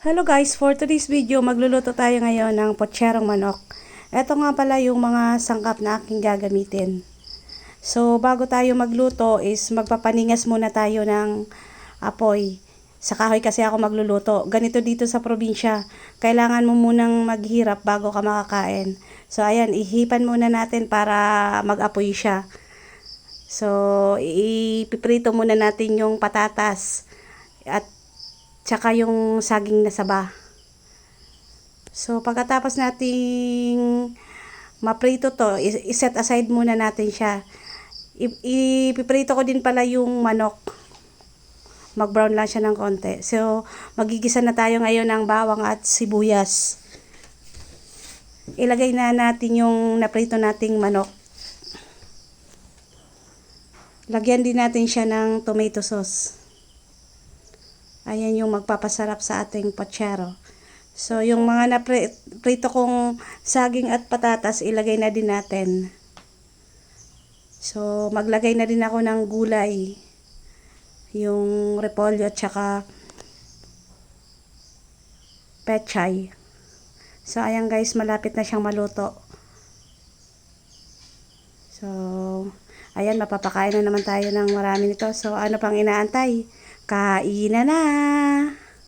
Hello guys, for today's video, magluluto tayo ngayon ng potsyerong manok. Ito nga pala yung mga sangkap na aking gagamitin. So, bago tayo magluto is magpapaningas muna tayo ng apoy. Sa kahoy kasi ako magluluto. Ganito dito sa probinsya, kailangan mo munang maghirap bago ka makakain. So, ayan, ihipan muna natin para mag-apoy siya. So, ipiprito muna natin yung patatas at tsaka yung saging na saba. So, pagkatapos nating maprito to, iset aside muna natin siya. Ipiprito ko din pala yung manok. Mag-brown lang siya ng konti. So, magigisa na tayo ngayon ng bawang at sibuyas. Ilagay na natin yung naprito nating manok. Lagyan din natin siya ng tomato sauce. Ayan yung magpapasarap sa ating potsyero. So, yung mga naprito kong saging at patatas, ilagay na din natin. So, maglagay na din ako ng gulay. Yung repolyo at saka pechay. So, ayan guys, malapit na siyang maluto. So, ayan, mapapakain na naman tayo ng marami nito. So, ano pang inaantay? Kainan na!